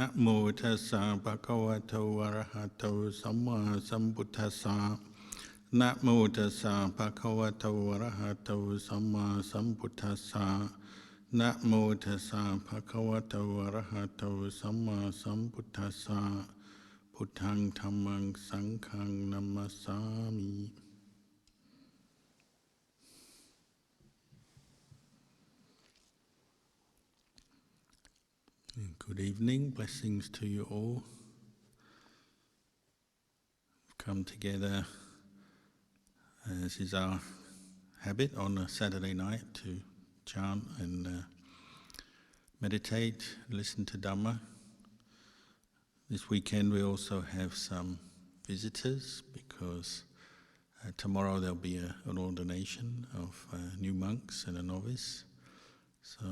Namo tassa bhagavato arahato samma sambuddhassa. Namo tassa bhagavato arahato samma sambuddhassa. Namo tassa bhagavato arahato samma sambuddhassa. Buddhaṃ dhammang saṅghang namasami. Good evening, blessings to you all. We've come together, as is our habit, on a Saturday night to chant and meditate, listen to Dhamma. This weekend we also have some visitors because tomorrow there'll be an ordination of new monks and a novice. So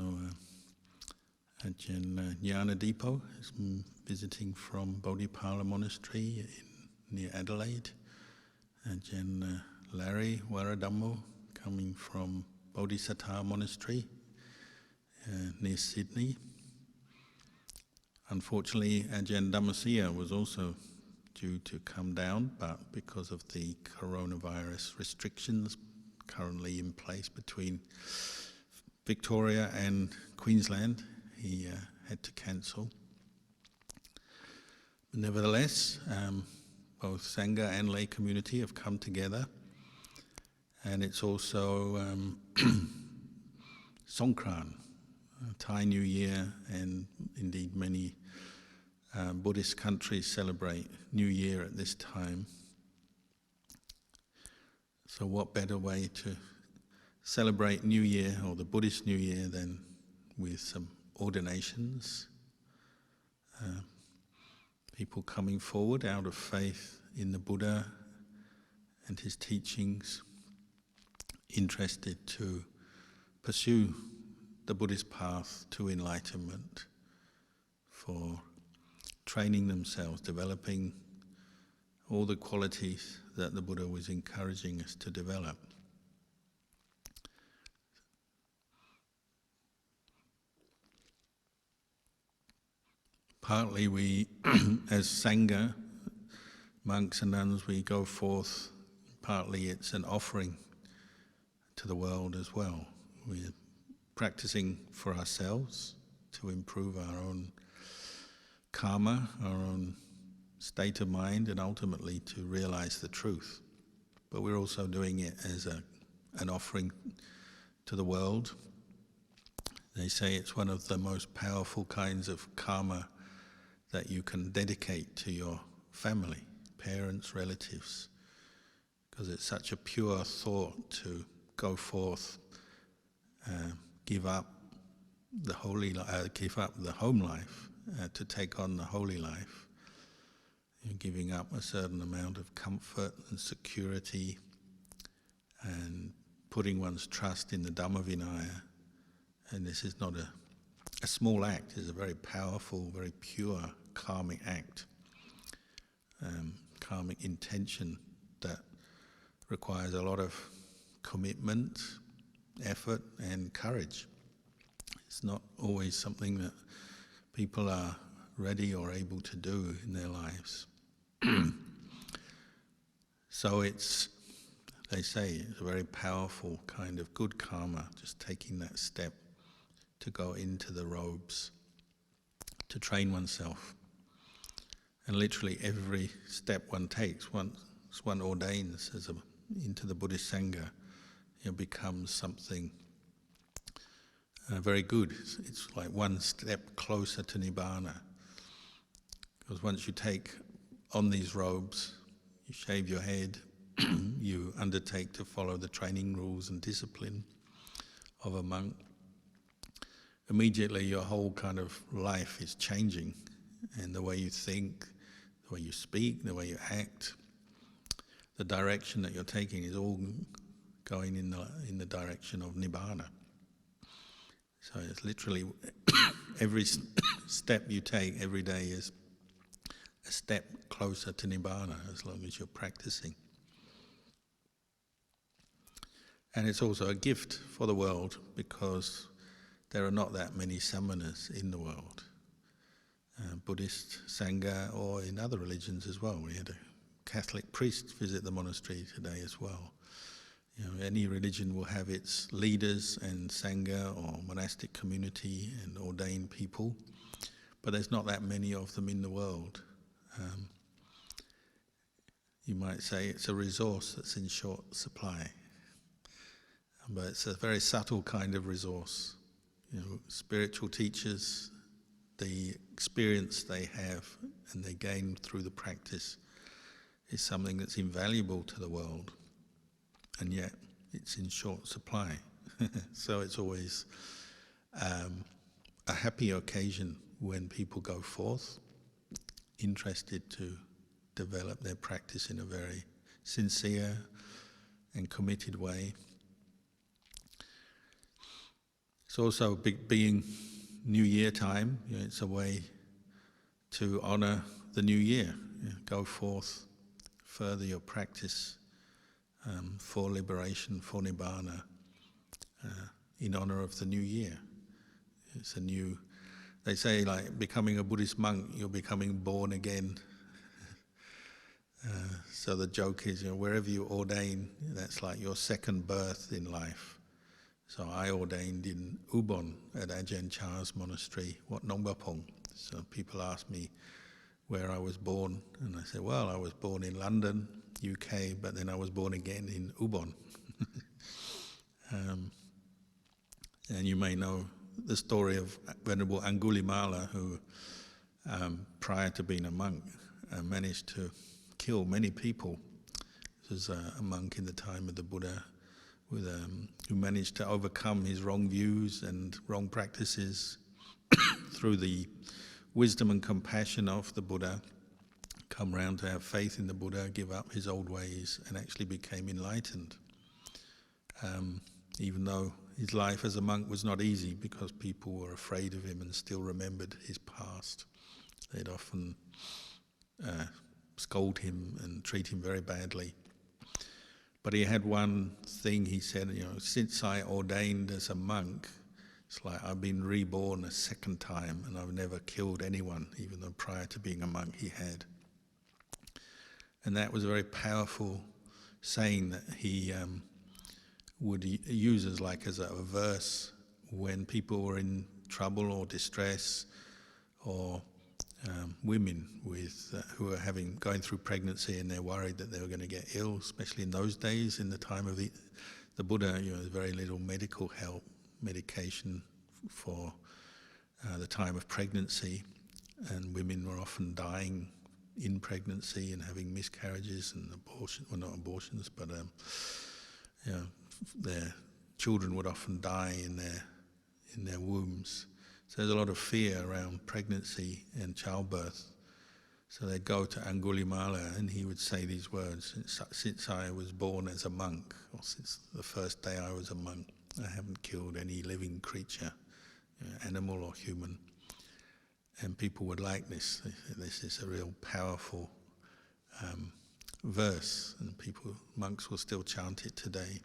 Ajahn Kalyano is visiting from Bodhipala Monastery near Adelaide. Ajahn Larry Waradammo coming from Bodhisattva Monastery near Sydney. Unfortunately, Ajahn Dhammasiya was also due to come down, but because of the coronavirus restrictions currently in place between Victoria and Queensland, he had to cancel. Nevertheless, both Sangha and lay community have come together, and it's also Songkran, Thai New Year, and indeed many Buddhist countries celebrate New Year at this time. So what better way to celebrate New Year, or the Buddhist New Year, than with some ordinations, people coming forward out of faith in the Buddha and his teachings, interested to pursue the Buddhist path to enlightenment, for training themselves, developing all the qualities that the Buddha was encouraging us to develop. Partly we, as Sangha, monks and nuns, we go forth, partly it's an offering to the world as well. We're practicing for ourselves to improve our own karma, our own state of mind, and ultimately to realize the truth. But we're also doing it as an offering to the world. They say it's one of the most powerful kinds of karma that you can dedicate to your family, parents, relatives, because it's such a pure thought to go forth, give up the home life, to take on the holy life. You're giving up a certain amount of comfort and security, and putting one's trust in the Dhamma Vinaya. And this is not a small act, it's a very powerful, very pure karmic act, karmic intention that requires a lot of commitment, effort and courage. It's not always something that people are ready or able to do in their lives. So they say, it's a very powerful kind of good karma, just taking that step to go into the robes, to train oneself. And literally every step one takes, once one ordains into the Buddhist Sangha, it becomes something very good. It's like one step closer to Nibbana. Because once you take on these robes, you shave your head, you undertake to follow the training rules and discipline of a monk, immediately your whole kind of life is changing, and the way you think, the way you speak, the way you act, the direction that you're taking is all going in the direction of Nibbana. So it's literally every step you take every day is a step closer to Nibbana, as long as you're practicing. And it's also a gift for the world, because there are not that many samanas in the world. Buddhist Sangha, or in other religions as well. We had a Catholic priest visit the monastery today as well. Any religion will have its leaders and Sangha or monastic community and ordained people, but there's not that many of them in the world. You might say it's a resource that's in short supply, but it's a very subtle kind of resource. Spiritual teachers, the experience they have and they gain through the practice is something that's invaluable to the world, and yet it's in short supply. So it's always a happy occasion when people go forth, interested to develop their practice in a very sincere and committed way. It's also being New Year time. It's a way to honour the new year. Go forth, further your practice for liberation, for Nibbana, in honour of the new year. It's a new, they say, like becoming a Buddhist monk, you're becoming born again. So the joke is, wherever you ordain, that's like your second birth in life. So I ordained in Ubon at Ajahn Chah's monastery, Wat Nong Bapong. So people ask me where I was born, and I say, well, I was born in London, UK, but then I was born again in Ubon. And you may know the story of Venerable Angulimala, who prior to being a monk managed to kill many people. This was a monk in the time of the Buddha who managed to overcome his wrong views and wrong practices through the wisdom and compassion of the Buddha, come round to have faith in the Buddha, give up his old ways, and actually became enlightened. Even though his life as a monk was not easy, because people were afraid of him and still remembered his past. They'd often scold him and treat him very badly. But he had one thing he said, since I ordained as a monk, it's like I've been reborn a second time, and I've never killed anyone, even though prior to being a monk he had. And that was a very powerful saying that he would use as a verse when people were in trouble or distress, or women who are going through pregnancy and they're worried that they were going to get ill, especially in those days. In the time of the Buddha, there's very little medical help, medication for the time of pregnancy, and women were often dying in pregnancy and having miscarriages and not abortions, but their children would often die in their wombs. So there's a lot of fear around pregnancy and childbirth. So they'd go to Angulimala and he would say these words, since I was born as a monk, or since the first day I was a monk, I haven't killed any living creature, animal or human. And people would like this. This is a real powerful verse, and monks will still chant it today.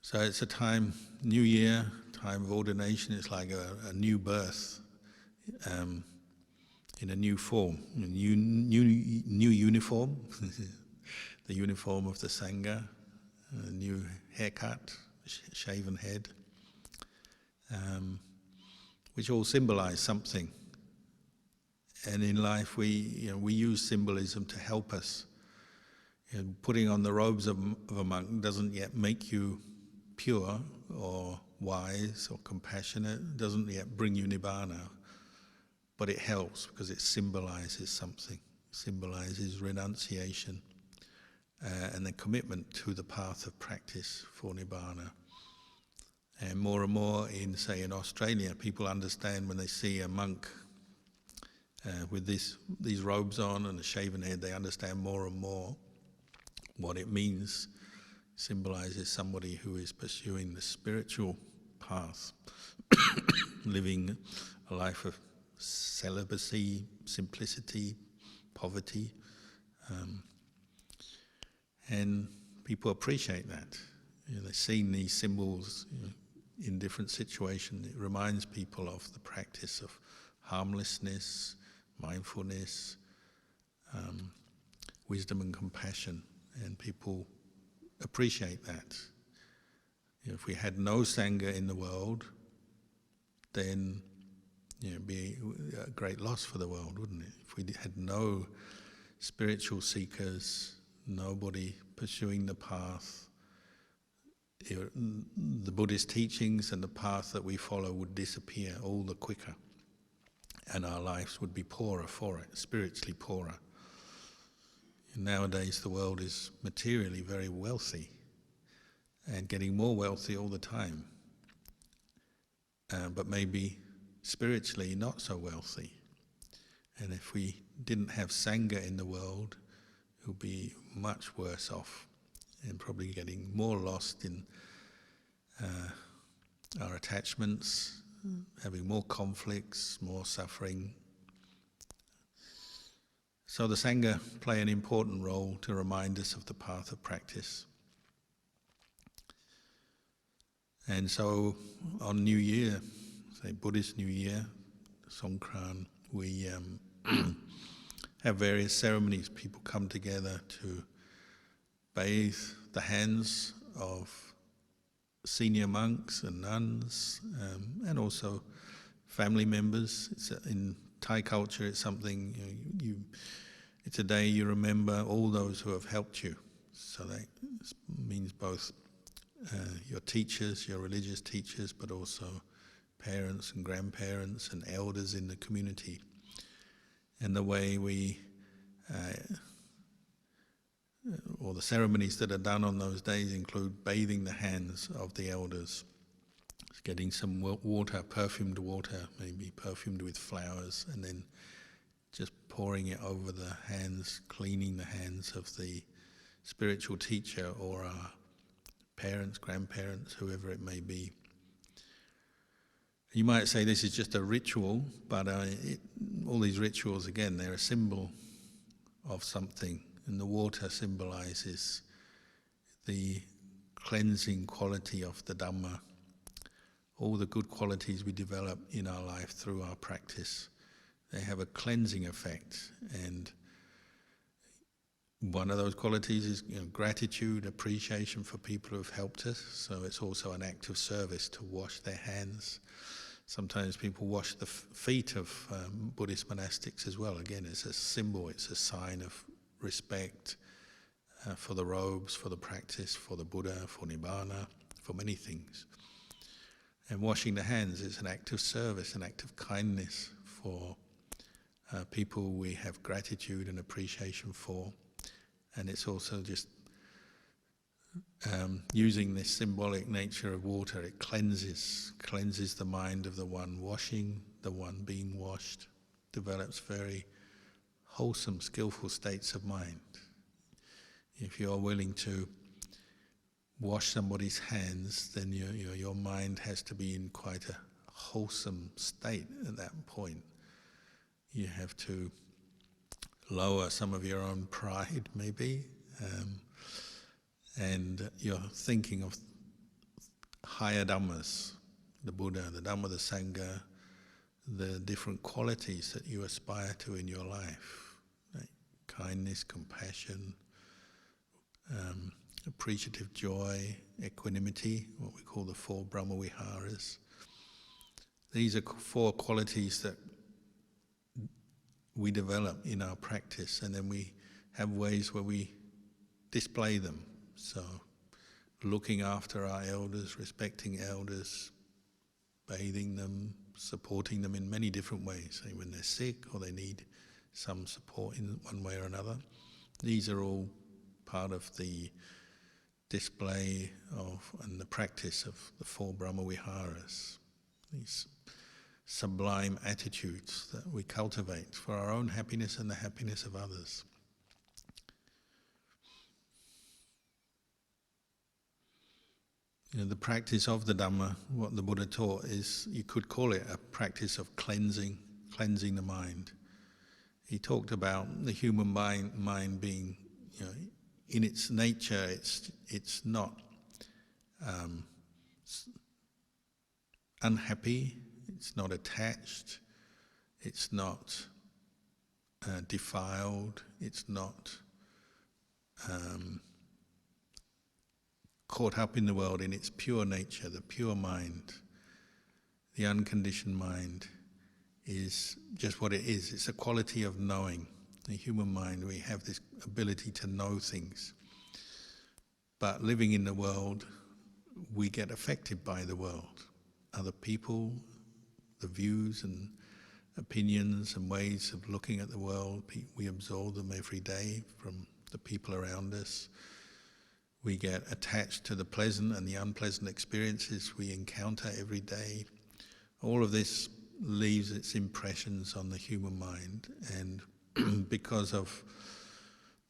So it's a time, New Year, time of ordination. It's like a new birth in a new form, a new uniform, the uniform of the Sangha, a new haircut, shaven head, which all symbolize something. And in life, we use symbolism to help us. Putting on the robes of a monk doesn't yet make you pure or wise or compassionate. It doesn't yet bring you Nibbana, but it helps because it symbolizes something. It symbolizes renunciation and the commitment to the path of practice for Nibbana. And more in Australia, people understand when they see a monk with these robes on and a shaven head, they understand more and more what it means. Symbolizes somebody who is pursuing the spiritual path, living a life of celibacy, simplicity, poverty, and people appreciate that. They've seen these symbols in different situations. It reminds people of the practice of harmlessness, mindfulness, wisdom and compassion, and people appreciate that. If we had no Sangha in the world, then it'd be a great loss for the world, wouldn't it? If we had no spiritual seekers, nobody pursuing the path, the Buddhist teachings and the path that we follow would disappear all the quicker, and our lives would be poorer for it, spiritually poorer. And nowadays the world is materially very wealthy and getting more wealthy all the time, but maybe spiritually not so wealthy. And if we didn't have Sangha in the world, it would be much worse off and probably getting more lost in our attachments, having more conflicts, more suffering. So the Sangha play an important role to remind us of the path of practice. And so on New Year, say Buddhist New Year, Songkran, we have various ceremonies. People come together to bathe the hands of senior monks and nuns, and also family members. In Thai culture, it's something, it's a day you remember all those who have helped you. So that means both your teachers, your religious teachers, but also parents and grandparents and elders in the community. And the way we, or the ceremonies that are done on those days include bathing the hands of the elders, getting some water, perfumed water, maybe perfumed with flowers, and then just pouring it over the hands, cleaning the hands of the spiritual teacher or our parents, grandparents, whoever it may be. You might say this is just a ritual, but all these rituals, again, they're a symbol of something, and the water symbolizes the cleansing quality of the Dhamma, all the good qualities we develop in our life through our practice. They have a cleansing effect, and one of those qualities is gratitude, appreciation for people who have helped us. So it's also an act of service to wash their hands. Sometimes people wash the feet of Buddhist monastics as well. Again, it's a symbol, it's a sign of respect for the robes, for the practice, for the Buddha, for Nibbana, for many things. And washing the hands is an act of service, an act of kindness for people we have gratitude and appreciation for. And it's also just using this symbolic nature of water. It cleanses the mind of the one washing, the one being washed, develops very wholesome, skillful states of mind. If you're willing to wash somebody's hands, then your mind has to be in quite a wholesome state at that point. You have to lower some of your own pride, maybe, and you're thinking of higher Dhammas, the Buddha, the Dhamma, the Sangha, the different qualities that you aspire to in your life, like kindness, compassion, appreciative joy, equanimity, what we call the 4 Brahma Viharas. These are 4 qualities that we develop in our practice, and then we have ways where we display them. So looking after our elders, respecting elders, bathing them, supporting them in many different ways, say when they're sick or they need some support in one way or another. These are all part of the display of and the practice of the 4 Brahma Viharas, these sublime attitudes that we cultivate for our own happiness and the happiness of others. The practice of the Dhamma, what the Buddha taught, is, you could call it a practice of cleansing the mind. He talked about the human mind being, in its nature, it's not unhappy, it's not attached, it's not defiled, it's not caught up in the world in its pure nature, the pure mind, the unconditioned mind is just what it is. It's a quality of knowing. The human mind, we have this ability to know things. But living in the world, we get affected by the world. Other people, the views and opinions and ways of looking at the world, we absorb them every day from the people around us. We get attached to the pleasant and the unpleasant experiences we encounter every day. All of this leaves its impressions on the human mind, and because of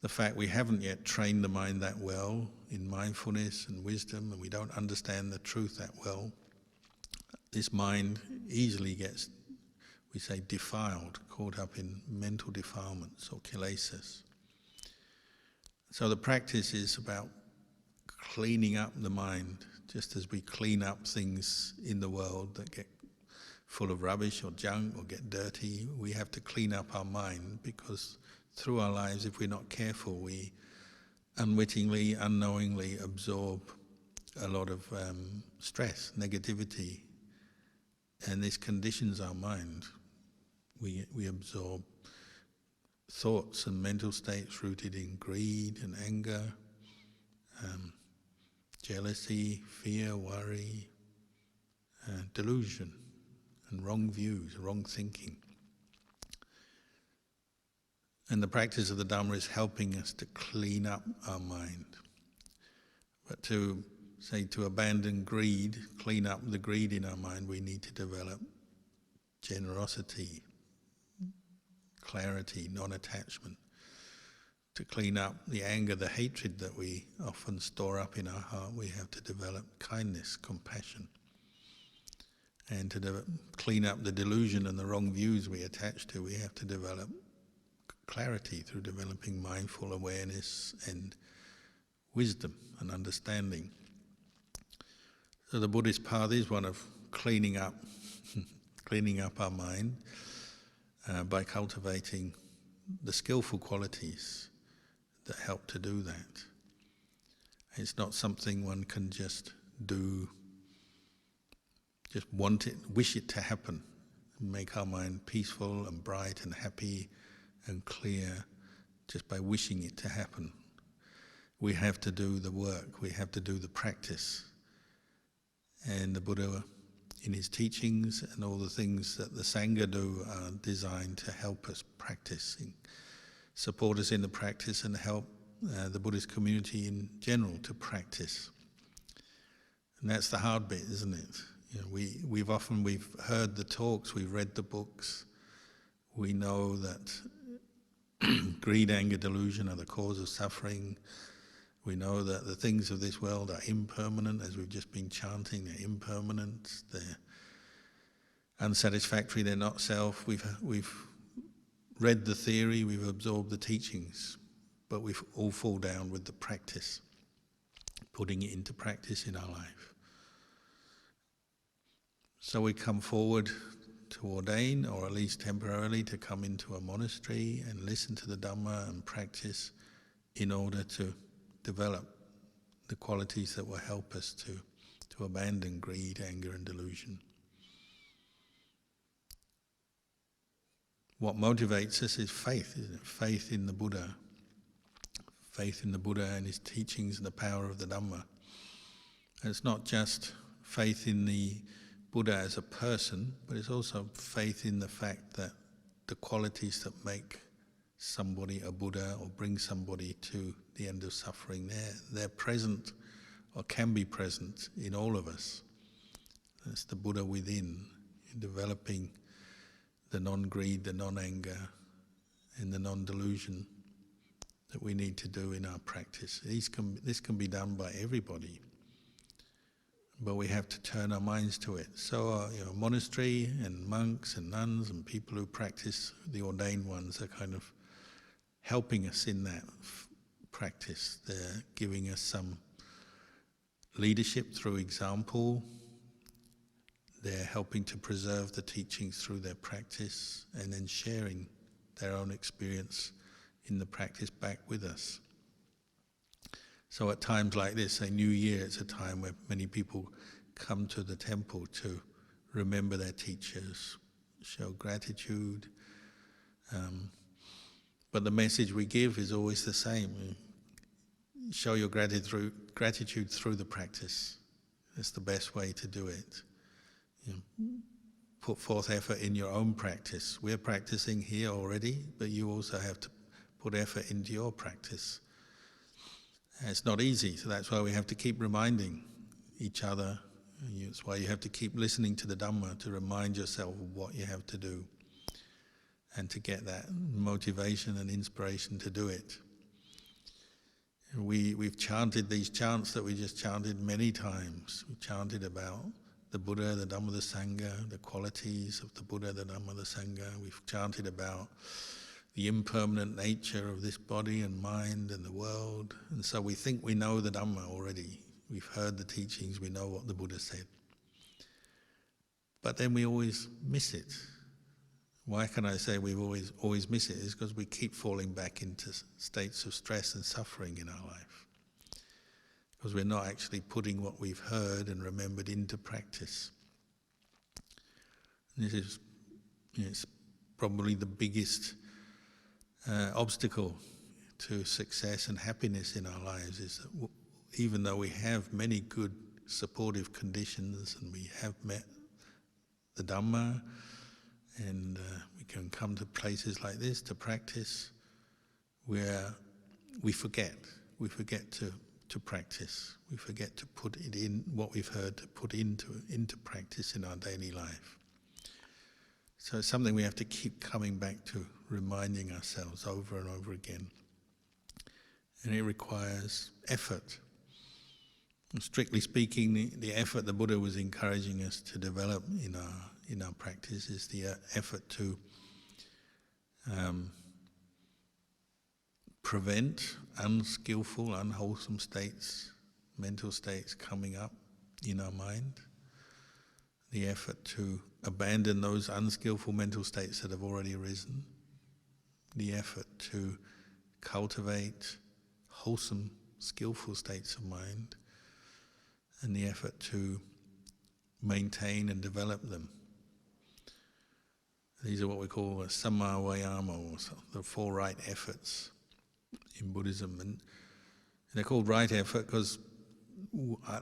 the fact we haven't yet trained the mind that well in mindfulness and wisdom, and we don't understand the truth that well, this mind easily gets, we say, defiled, caught up in mental defilements or kilesas. So the practice is about cleaning up the mind, just as we clean up things in the world that get full of rubbish or junk or get dirty. We have to clean up our mind, because through our lives, if we're not careful, we unwittingly, unknowingly absorb a lot of stress, negativity, and this conditions our mind. We absorb thoughts and mental states rooted in greed and anger, jealousy, fear, worry, delusion, and wrong views, wrong thinking. And the practice of the Dhamma is helping us to clean up our mind. But to abandon greed, clean up the greed in our mind, we need to develop generosity, clarity, non-attachment. To clean up the anger, the hatred that we often store up in our heart, we have to develop kindness, compassion. And to clean up the delusion and the wrong views we attach to, we have to develop clarity through developing mindful awareness and wisdom and understanding. So the Buddhist path is one of cleaning up our mind by cultivating the skillful qualities that help to do that. It's not something one can just do, just want it, wish it to happen, make our mind peaceful and bright and happy and clear just by wishing it to happen. We have to do the work, we have to do the practice. And the Buddha, in his teachings and all the things that the Sangha do, are designed to help us practice, support us in the practice, and help the Buddhist community in general to practice. And that's the hard bit, isn't it? You know, we've heard the talks, we've read the books, we know that greed, anger, delusion are the cause of suffering. We know that the things of this world are impermanent, as we've just been chanting. They're impermanent, they're unsatisfactory, they're not self. We've read the theory, we've absorbed the teachings, but we all fall down with the practice, putting it into practice in our life. So we come forward to ordain, or at least temporarily to come into a monastery and listen to the Dhamma and practice in order to develop the qualities that will help us to abandon greed, anger and delusion. What motivates us is faith, isn't it? Faith in the Buddha. Faith in the Buddha and his teachings and the power of the Dhamma. And it's not just faith in the Buddha as a person, but it's also faith in the fact that the qualities that make somebody a Buddha or bring somebody to the end of suffering, they're present or can be present in all of us. That's the Buddha within, in developing the non-greed, the non-anger and the non-delusion that we need to do in our practice. This can be done by everybody, but we have to turn our minds to it. So monastery and monks and nuns and people who practice, the ordained ones, are kind of helping us in that practice. They're giving us some leadership through example. they're helping to preserve the teachings through their practice and then sharing their own experience in the practice back with us. So at times like this, say New Year, it's a time where many people come to the temple to remember their teachers, show gratitude. But the message we give is always the same. Show your gratitude through the practice. It's the best way to do it. Put forth effort in your own practice. We're practicing here already, but you also have to put effort into your practice. It's not easy, so that's why we have to keep reminding each other. It's why you have to keep listening to the Dhamma to remind yourself of what you have to do and to get that motivation and inspiration to do it. We've chanted these chants that we just chanted many times. We chanted about the Buddha, the Dhamma, the Sangha, the qualities of the Buddha, the Dhamma, the Sangha. We've chanted about the impermanent nature of this body and mind and the world. And so we think we know the Dhamma already. We've heard the teachings, we know what the Buddha said. But then we always miss it. Why can I say we always miss it? It's because we keep falling back into states of stress and suffering in our life. Because we're not actually putting what we've heard and remembered into practice. And this is it's probably the biggest obstacle to success and happiness in our lives, is that even though we have many good supportive conditions and we have met the Dhamma and we can come to places like this to practice, where we forget to practice. We forget to put it in, what we've heard, to put into practice in our daily life. So it's something we have to keep coming back to, reminding ourselves over and over again. And it requires effort. And strictly speaking, the effort the Buddha was encouraging us to develop in our practice is the effort to prevent unskillful, unwholesome states, mental states coming up in our mind. The effort to abandon those unskillful mental states that have already arisen. The effort to cultivate wholesome, skillful states of mind. And the effort to maintain and develop them. These are what we call samma vayama, or the four right efforts in Buddhism. And they're called right effort because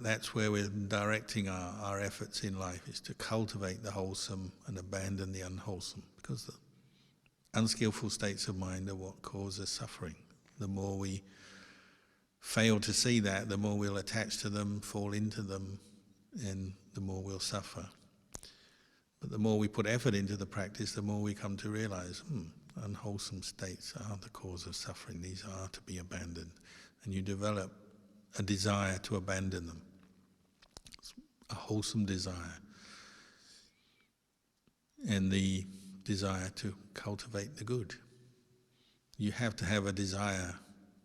that's where we're directing our efforts in life, is to cultivate the wholesome and abandon the unwholesome, because the unskillful states of mind are what causes suffering. The more we fail to see that, the more we'll attach to them, fall into them, and the more we'll suffer. But the more we put effort into the practice, the more we come to realize, unwholesome states are the cause of suffering. These are to be abandoned. And you develop a desire to abandon them. It's a wholesome desire. And the desire to cultivate the good. You have to have a desire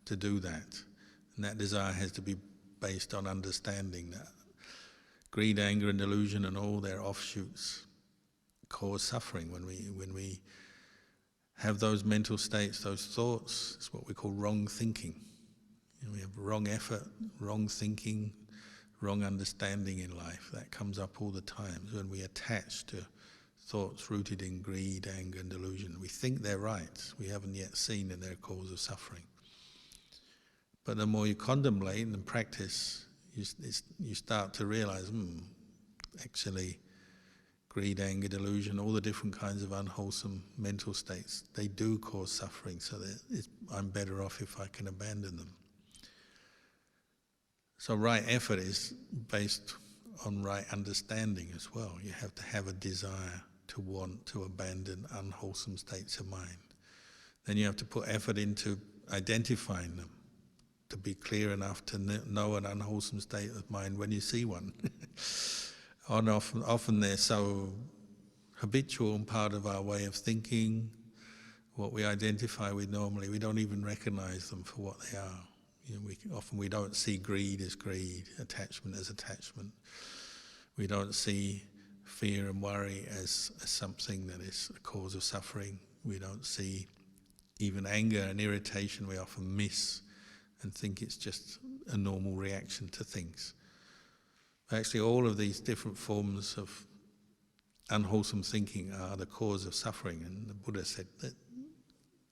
to do that. And that desire has to be based on understanding that greed, anger and delusion and all their offshoots cause suffering. When we have those mental states, those thoughts, it's what we call wrong thinking. We have wrong effort, wrong thinking, wrong understanding in life. That comes up all the time. When we attach to thoughts rooted in greed, anger and delusion, we think they're right. We haven't yet seen that they're a cause of suffering. But the more you contemplate and practice, you start to realize, actually, greed, anger, delusion, all the different kinds of unwholesome mental states, they do cause suffering, so that I'm better off if I can abandon them. So right effort is based on right understanding as well. You have to have a desire to want to abandon unwholesome states of mind. Then you have to put effort into identifying them, to be clear enough to know an unwholesome state of mind when you see one. And often they're so habitual and part of our way of thinking, what we identify with normally, we don't even recognize them for what they are. Often we don't see greed as greed, attachment as attachment. We don't see fear and worry as something that is a cause of suffering. We don't see even anger and irritation. We often miss and think it's just a normal reaction to things. But actually, all of these different forms of unwholesome thinking are the cause of suffering, and the Buddha said that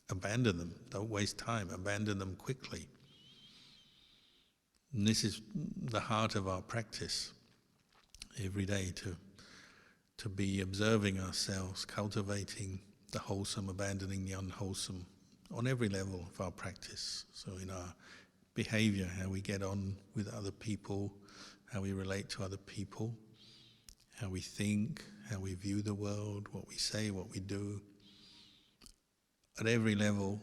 abandon them, don't waste time, abandon them quickly. And this is the heart of our practice every day, to be observing ourselves, cultivating the wholesome, abandoning the unwholesome on every level of our practice. So in our behavior, how we get on with other people, how we relate to other people, how we think, how we view the world, what we say, what we do. At every level,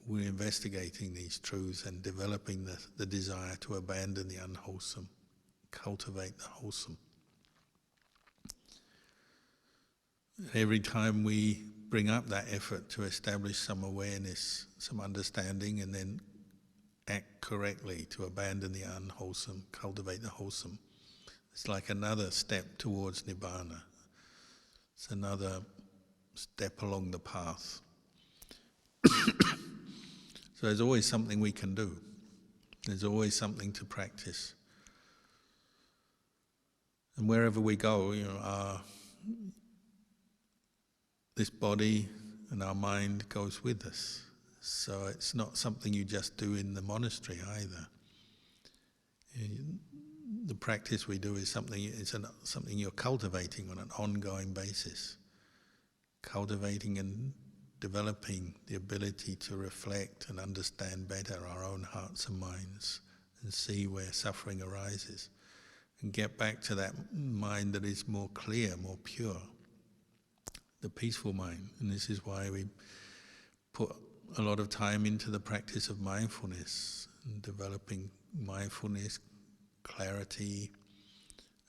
we're investigating these truths and developing the desire to abandon the unwholesome, cultivate the wholesome. Every time we bring up that effort to establish some awareness, some understanding, and then act correctly to abandon the unwholesome, cultivate the wholesome, it's like another step towards Nibbana. It's another step along the path. So there's always something we can do. There's always something to practice. And wherever we go, this body and our mind goes with us. So it's not something you just do in the monastery either. The practice we do is something you're cultivating on an ongoing basis. Cultivating and developing the ability to reflect and understand better our own hearts and minds and see where suffering arises and get back to that mind that is more clear, more pure, the peaceful mind. And this is why we put a lot of time into the practice of mindfulness and developing mindfulness, clarity,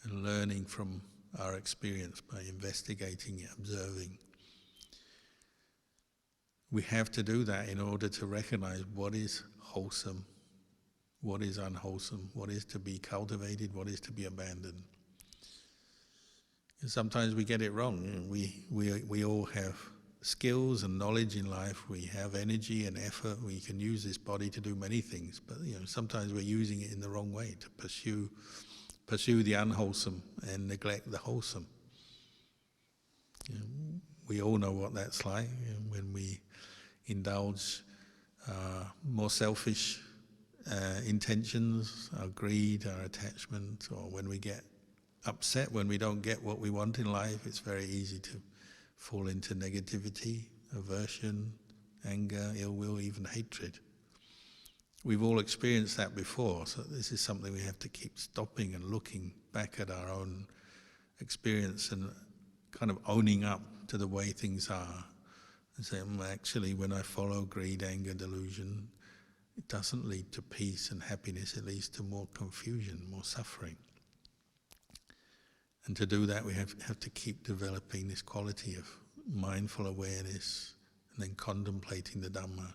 and learning from our experience by investigating it, observing. We have to do that in order to recognize what is wholesome, what is unwholesome, what is to be cultivated, what is to be abandoned. And sometimes we get it wrong. We all have skills and knowledge in life. We have energy and effort. We can use this body to do many things, but sometimes we're using it in the wrong way to pursue the unwholesome and neglect the wholesome. We all know what that's like when we indulge more selfish intentions, our greed, our attachment, or when we get upset when we don't get what we want in life. It's very easy to fall into negativity, aversion, anger, ill will, even hatred. We've all experienced that before, so this is something we have to keep stopping and looking back at our own experience and kind of owning up to the way things are and say, actually, when I follow greed, anger, delusion, it doesn't lead to peace and happiness, it leads to more confusion, more suffering. And to do that, we have to keep developing this quality of mindful awareness and then contemplating the Dhamma.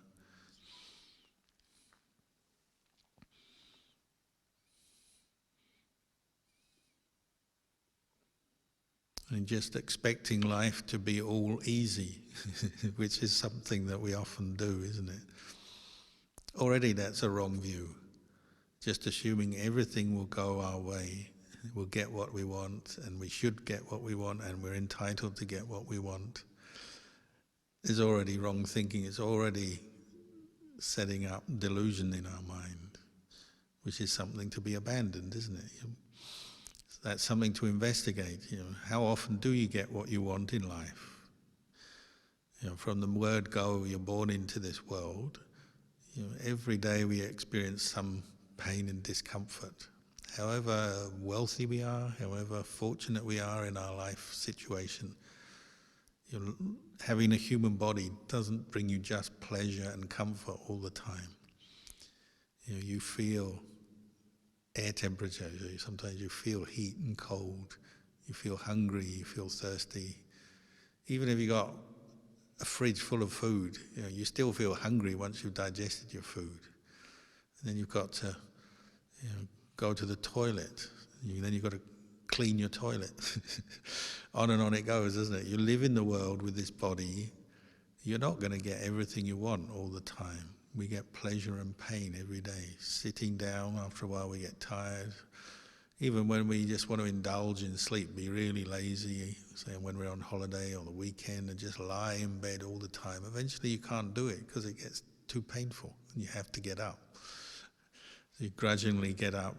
And just expecting life to be all easy, which is something that we often do, isn't it? Already that's a wrong view. Just assuming everything will go our way, we'll get what we want, and we should get what we want, and we're entitled to get what we want, is already wrong thinking. It's already setting up delusion in our mind, which is something to be abandoned, isn't it? That's something to investigate. How often do you get what you want in life? From the word go, you're born into this world. Every day we experience some pain and discomfort. However wealthy we are, however fortunate we are in our life situation, having a human body doesn't bring you just pleasure and comfort all the time. You feel air temperature, sometimes you feel heat and cold, you feel hungry, you feel thirsty. Even if you got a fridge full of food, you still feel hungry once you've digested your food. And then you've got to go to the toilet, then you've got to clean your toilet. On and on it goes, isn't it? You live in the world with this body. You're not going to get everything you want all the time. We get pleasure and pain every day. Sitting down, after a while we get tired. Even when we just want to indulge in sleep, be really lazy, say when we're on holiday on the weekend and just lie in bed all the time, eventually you can't do it because it gets too painful and you have to get up. So you grudgingly get up.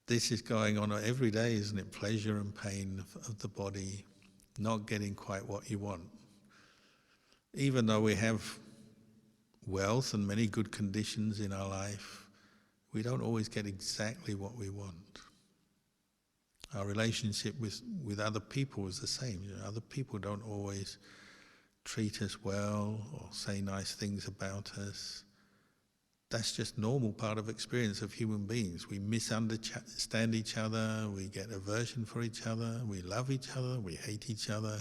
This is going on every day, isn't it? Pleasure and pain of the body, not getting quite what you want. Even though we have wealth and many good conditions in our life, we don't always get exactly what we want. Our relationship with other people is the same. You know, other people don't always treat us well or say nice things about us. That's just normal part of experience of human beings. We misunderstand each other, we get aversion for each other, we love each other, we hate each other.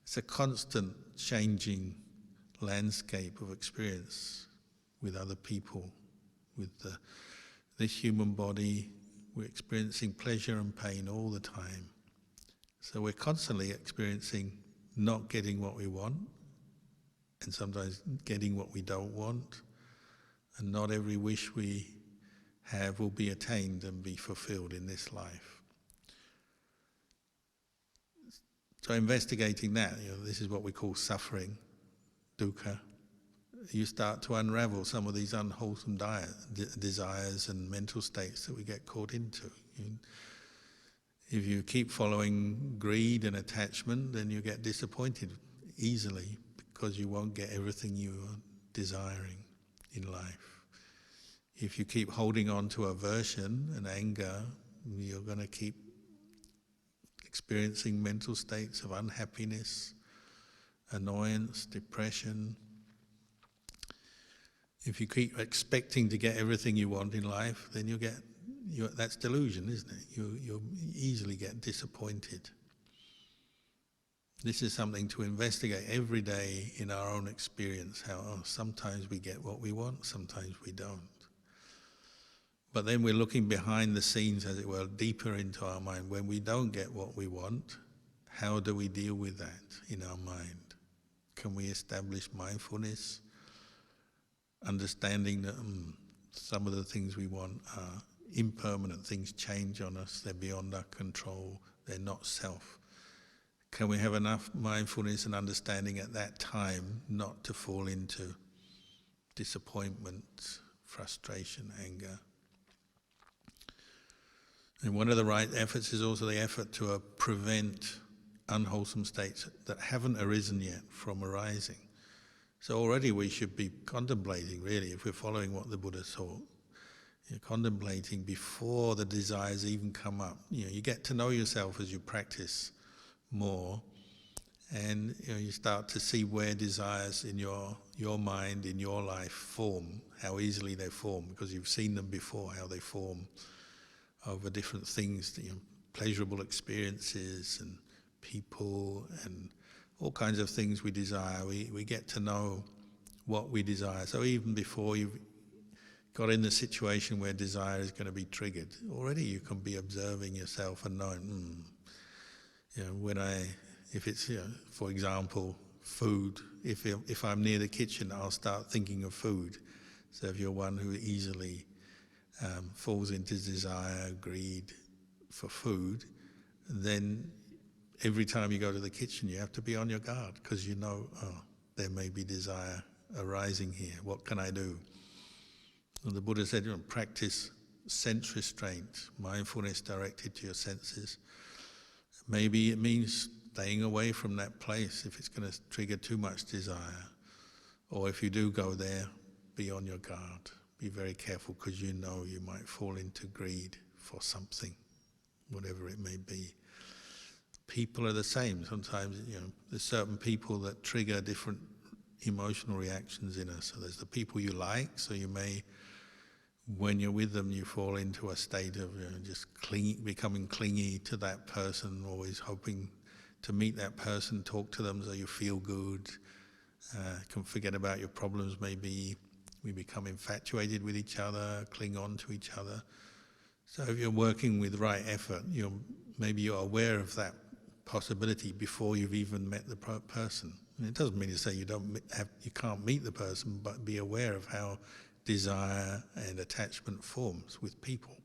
It's a constant changing landscape of experience with other people. With this human body, we're experiencing pleasure and pain all the time. So we're constantly experiencing not getting what we want, and sometimes getting what we don't want, and not every wish we have will be attained and be fulfilled in this life. So investigating that, this is what we call suffering, dukkha. You start to unravel some of these unwholesome desires and mental states that we get caught into. If you keep following greed and attachment, then you get disappointed easily because you won't get everything you are desiring in life. If you keep holding on to aversion and anger, you're going to keep experiencing mental states of unhappiness, annoyance, depression. If you keep expecting to get everything you want in life, then that's delusion, isn't it? You'll easily get disappointed. This is something to investigate every day in our own experience, how sometimes we get what we want, sometimes we don't. But then we're looking behind the scenes, as it were, deeper into our mind. When we don't get what we want, how do we deal with that in our mind? Can we establish mindfulness? Understanding that some of the things we want are impermanent, things change on us, they're beyond our control, they're not self. Can we have enough mindfulness and understanding at that time not to fall into disappointment, frustration, anger? And one of the right efforts is also the effort to prevent unwholesome states that haven't arisen yet from arising. So already we should be contemplating, really, if we're following what the Buddha taught, contemplating before the desires even come up. You get to know yourself as you practice more, and you start to see where desires in your mind, in your life form, how easily they form, because you've seen them before, how they form over different things, pleasurable experiences and people and all kinds of things we desire. We get to know what we desire. So even before you've got in the situation where desire is going to be triggered, already you can be observing yourself and knowing, if it's, for example, food, if I'm near the kitchen, I'll start thinking of food. So if you're one who easily falls into desire, greed for food, then every time you go to the kitchen, you have to be on your guard because there may be desire arising here. What can I do? And the Buddha said, practice sense restraint, mindfulness directed to your senses. Maybe it means staying away from that place if it's going to trigger too much desire. Or if you do go there, be on your guard. Be very careful because you might fall into greed for something, whatever it may be. People are the same. Sometimes, there's certain people that trigger different emotional reactions in us. So there's the people you like, so you may, when you're with them, you fall into a state of just becoming clingy to that person, always hoping to meet that person, talk to them so you feel good, can forget about your problems maybe. We become infatuated with each other, cling on to each other. So if you're working with right effort, maybe you're aware of that possibility before you've even met the person. And it doesn't mean to say you can't meet the person, but be aware of how desire and attachment forms with people.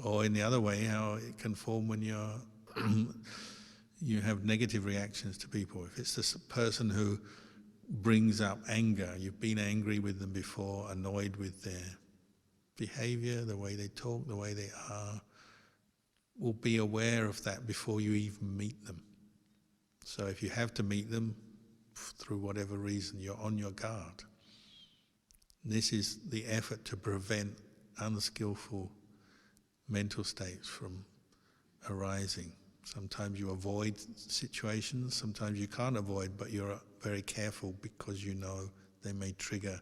Or in the other way, how it can form when you have negative reactions to people. If it's this person who brings up anger, you've been angry with them before, annoyed with their behavior, the way they talk, the way they are, will be aware of that before you even meet them. So if you have to meet them, through whatever reason, you're on your guard. This is the effort to prevent unskillful mental states from arising. Sometimes you avoid situations, sometimes you can't avoid, but you're very careful because you know they may trigger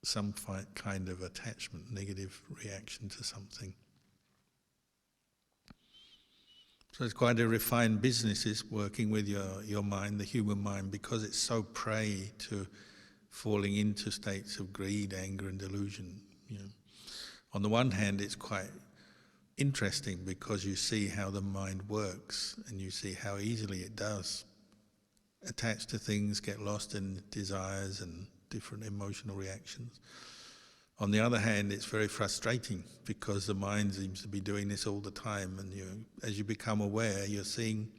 some kind of attachment, negative reaction to something. So it's quite a refined business, is working with your mind, the human mind, because it's so prey to falling into states of greed, anger and delusion. On the one hand, it's quite interesting because you see how the mind works and you see how easily it does attach to things, get lost in desires and different emotional reactions. On the other hand, it's very frustrating because the mind seems to be doing this all the time, and as you become aware, you're seeing,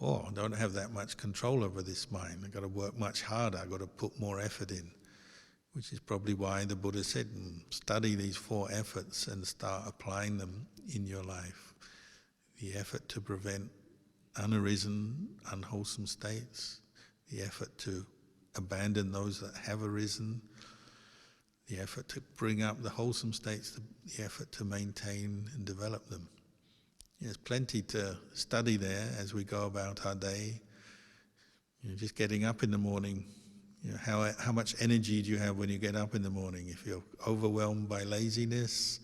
I don't have that much control over this mind. I've got to work much harder, I've got to put more effort in, which is probably why the Buddha said, study these 4 efforts and start applying them in your life. The effort to prevent unarisen, unwholesome states, the effort to abandon those that have arisen, the effort to bring up the wholesome states, the effort to maintain and develop them. There's plenty to study there as we go about our day. Just getting up in the morning, how much energy do you have when you get up in the morning? If you're overwhelmed by laziness,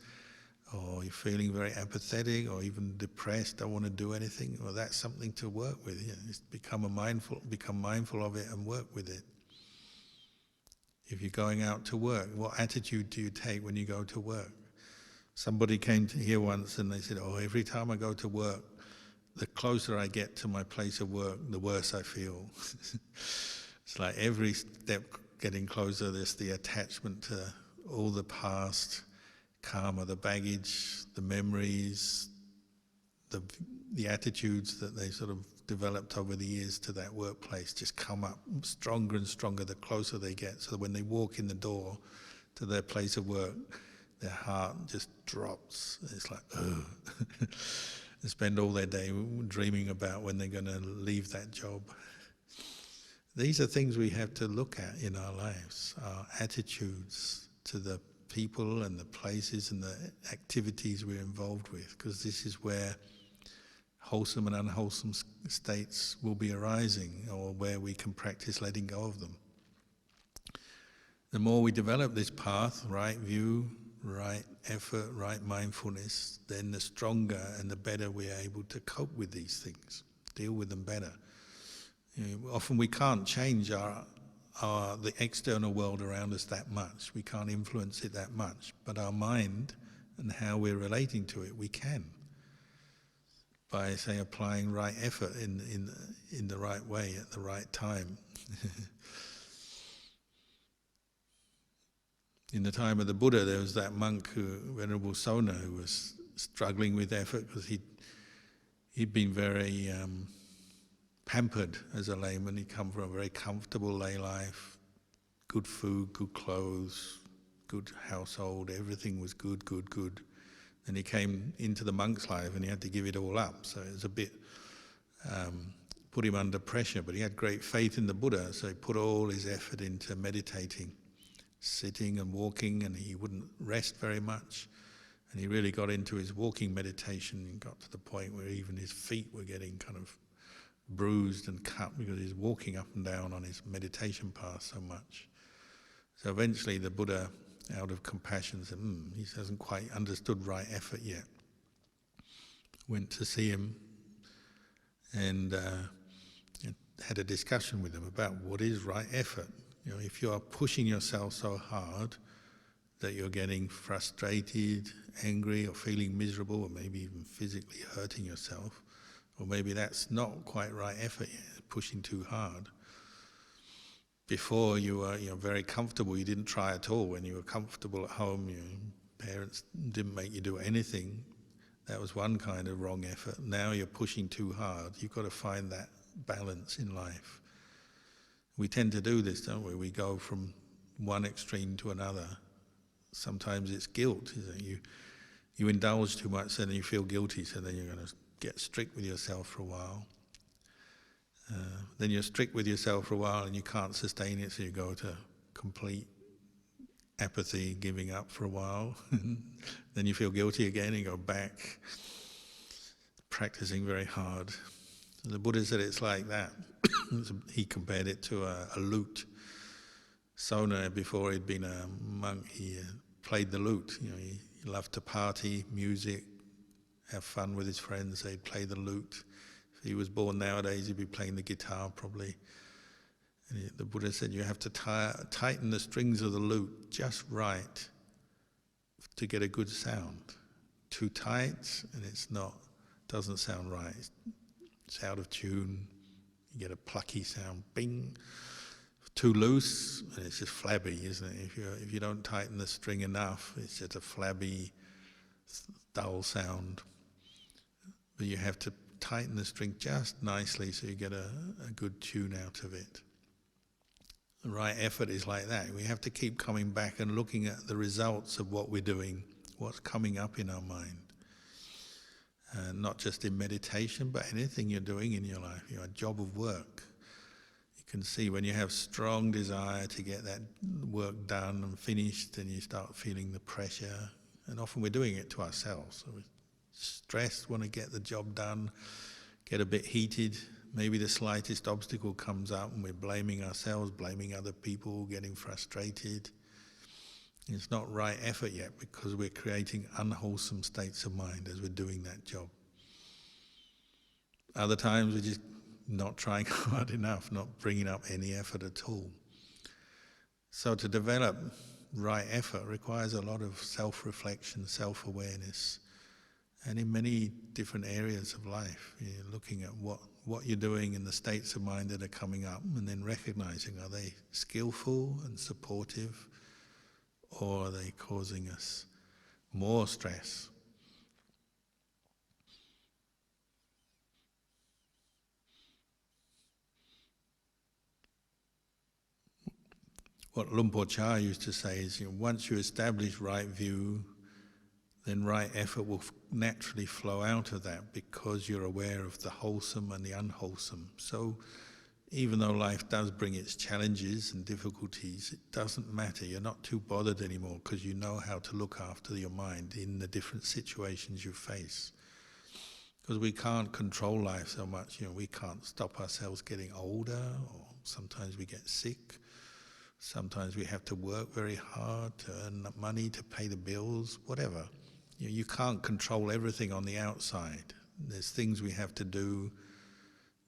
or you're feeling very apathetic, or even depressed, don't want to do anything, well, that's something to work with. Just become mindful of it and work with it. If you're going out to work, what attitude do you take when you go to work? Somebody came to here once and they said, every time I go to work, the closer I get to my place of work, the worse I feel. It's like every step getting closer, there's the attachment to all the past karma, the baggage, the memories, the attitudes that they sort of developed over the years to that workplace just come up stronger and stronger the closer they get. So that when they walk in the door to their place of work, their heart just drops. It's like, ugh. They spend all their day dreaming about when they're going to leave that job. These are things we have to look at in our lives, our attitudes to the people and the places and the activities we're involved with, because this is where wholesome and unwholesome states will be arising, or where we can practice letting go of them. The more we develop this path, right view, right effort, right mindfulness, then the stronger and the better we are able to cope with these things, deal with them better. Often we can't change the external world around us that much. We can't influence it that much, but our mind and how we're relating to it, we can. By, say, applying right effort in the right way at the right time. In the time of the Buddha, there was that monk, Venerable Sona, who was struggling with effort because he'd been very pampered as a layman. He'd come from a very comfortable lay life, good food, good clothes, good household, everything was good. And he came into the monk's life and he had to give it all up. So it was a bit, put him under pressure, but he had great faith in the Buddha, so he put all his effort into meditating, sitting and walking, and he wouldn't rest very much. And he really got into his walking meditation and got to the point where even his feet were getting kind of bruised and cut because he's walking up and down on his meditation path so much. So eventually the Buddha, out of compassion, said, he hasn't quite understood right effort yet. Went to see him and had a discussion with him about what is right effort. If you are pushing yourself so hard, that you're getting frustrated, angry, or feeling miserable, or maybe even physically hurting yourself, or maybe that's not quite right effort yet, pushing too hard. Before you were very comfortable, you didn't try at all. When you were comfortable at home, your parents didn't make you do anything. That was one kind of wrong effort. Now you're pushing too hard. You've got to find that balance in life. We tend to do this, don't we? We go from one extreme to another. Sometimes it's guilt. You indulge too much, and then you feel guilty, so then you're going to get strict with yourself for a while. Then you're strict with yourself for a while and you can't sustain it, so you go to complete apathy, giving up for a while. Then you feel guilty again and you go back, practicing very hard. The Buddha said it's like that. He compared it to a lute. Sona, before he'd been a monk, he played the lute. He loved to party, music, have fun with his friends. They'd play the lute. If he was born nowadays, he'd be playing the guitar probably. And the Buddha said you have to tighten the strings of the lute just right to get a good sound. Too tight and doesn't sound right. It's out of tune. You get a plucky sound, bing. Too loose, and it's just flabby, isn't it? If you don't tighten the string enough, it's just a flabby, dull sound. But you have to tighten the string just nicely so you get a good tune out of it. The right effort is like that. We have to keep coming back and looking at the results of what we're doing, what's coming up in our mind. Not just in meditation, but anything you're doing in your life, a job of work. You can see when you have strong desire to get that work done and finished, and you start feeling the pressure. And often we're doing it to ourselves. So we're stressed, want to get the job done, get a bit heated. Maybe the slightest obstacle comes up and we're blaming ourselves, blaming other people, getting frustrated. It's not right effort yet because we're creating unwholesome states of mind as we're doing that job. Other times we're just not trying hard enough, not bringing up any effort at all. So to develop right effort requires a lot of self-reflection, self-awareness, and in many different areas of life. You're looking at what you're doing and the states of mind that are coming up, and then recognizing, are they skillful and supportive, or are they causing us more stress? What Luang Por Chah used to say is, once you establish right view, then right effort will naturally flow out of that because you're aware of the wholesome and the unwholesome. So even though life does bring its challenges and difficulties, it doesn't matter. You're not too bothered anymore because you know how to look after your mind in the different situations you face. Because we can't control life so much. We can't stop ourselves getting older, or sometimes we get sick. Sometimes we have to work very hard to earn money to pay the bills, whatever. You can't control everything on the outside. There's things we have to do,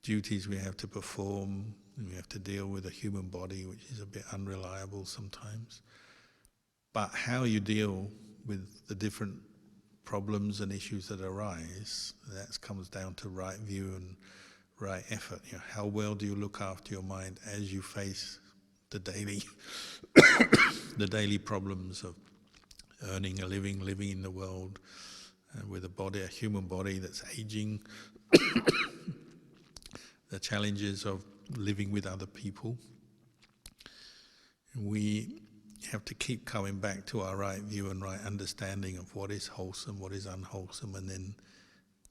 duties we have to perform, and we have to deal with a human body which is a bit unreliable sometimes. But how you deal with the different problems and issues that arise, that comes down to right view and right effort. How well do you look after your mind as you face the daily the daily problems of earning a living in the world, with a human body that's aging, the challenges of living with other people. We have to keep coming back to our right view and right understanding of what is wholesome, what is unwholesome, and then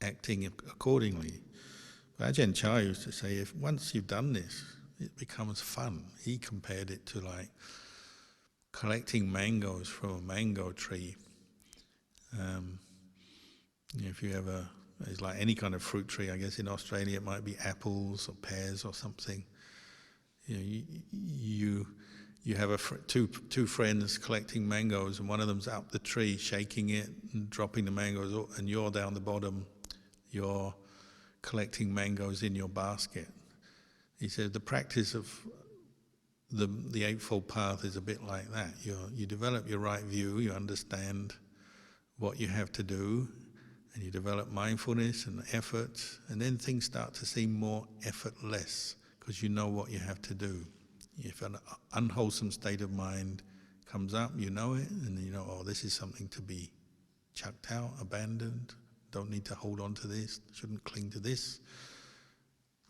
acting accordingly. Ajahn Chah used to say, if once you've done this, it becomes fun. He compared it to like collecting mangoes from a mango tree. If you ever, it's like any kind of fruit tree. I guess in Australia it might be apples or pears or something. You have two friends collecting mangoes, and one of them's up the tree shaking it and dropping the mangoes, and you're down the bottom. You're collecting mangoes in your basket. He said the practice of the Eightfold Path is a bit like that. You develop your right view, you understand what you have to do, and you develop mindfulness and effort, and then things start to seem more effortless because you know what you have to do. If an unwholesome state of mind comes up, you know it, and you know, oh, this is something to be chucked out, abandoned, don't need to hold on to this, shouldn't cling to this.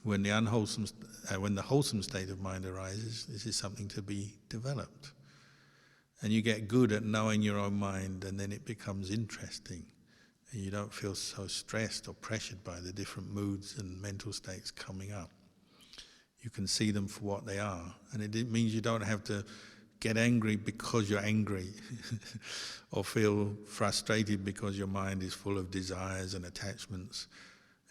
When the wholesome state of mind arises, this is something to be developed. And you get good at knowing your own mind, and then it becomes interesting. And you don't feel so stressed or pressured by the different moods and mental states coming up. You can see them for what they are. And it means you don't have to get angry because you're angry or feel frustrated because your mind is full of desires and attachments.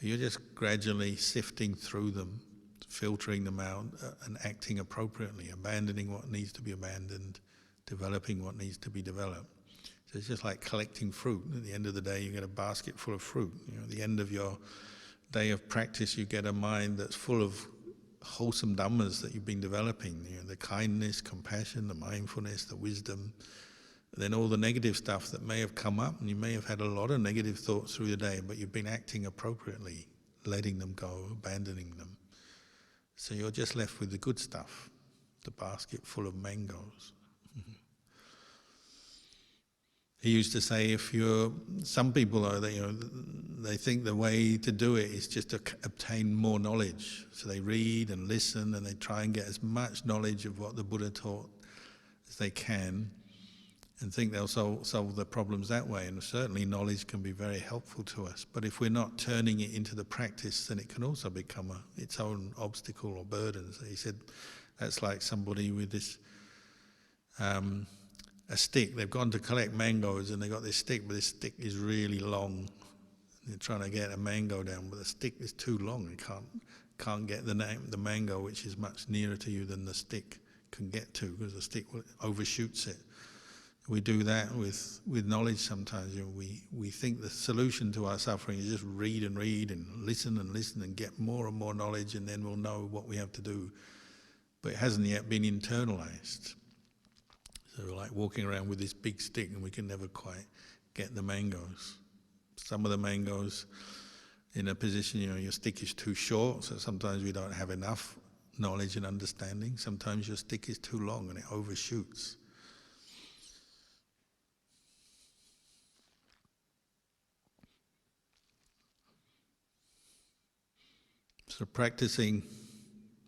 You're just gradually sifting through them, filtering them out, and acting appropriately, abandoning what needs to be abandoned, developing what needs to be developed. So it's just like collecting fruit. At the end of the day, you get a basket full of fruit. At the end of your day of practice, you get a mind that's full of wholesome Dhammas that you've been developing. The kindness, compassion, the mindfulness, the wisdom. Then all the negative stuff that may have come up, and you may have had a lot of negative thoughts through the day, but you've been acting appropriately, letting them go, abandoning them. So you're just left with the good stuff, the basket full of mangoes. He used to say, some people they think the way to do it is just to obtain more knowledge. So they read and listen, and they try and get as much knowledge of what the Buddha taught as they can, and think they'll solve the problems that way. And certainly knowledge can be very helpful to us. But if we're not turning it into the practice, then it can also become its own obstacle or burden. So he said that's like somebody with this a stick. They've gone to collect mangoes and they've got this stick, but this stick is really long. They're trying to get a mango down, but the stick is too long. You can't get the mango, which is much nearer to you than the stick can get to, because the stick overshoots it. We do that with knowledge sometimes. We think the solution to our suffering is just read and listen and get more and more knowledge, and then we'll know what we have to do. But it hasn't yet been internalized. So we're like walking around with this big stick and we can never quite get the mangoes. Some of the mangoes in a position, your stick is too short, so sometimes we don't have enough knowledge and understanding. Sometimes your stick is too long and it overshoots. So practicing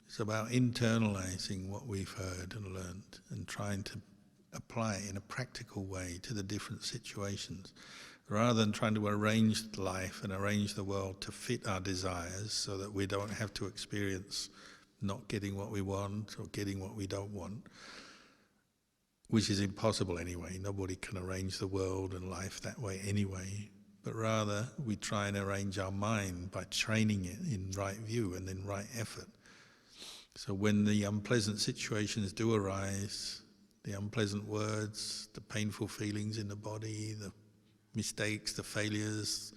is about internalizing what we've heard and learned and trying to apply it in a practical way to the different situations, rather than trying to arrange life and arrange the world to fit our desires so that we don't have to experience not getting what we want or getting what we don't want, which is impossible anyway. Nobody can arrange the world and life that way anyway. But rather, we try and arrange our mind by training it in right view and in right effort. So when the unpleasant situations do arise, the unpleasant words, the painful feelings in the body, the mistakes, the failures,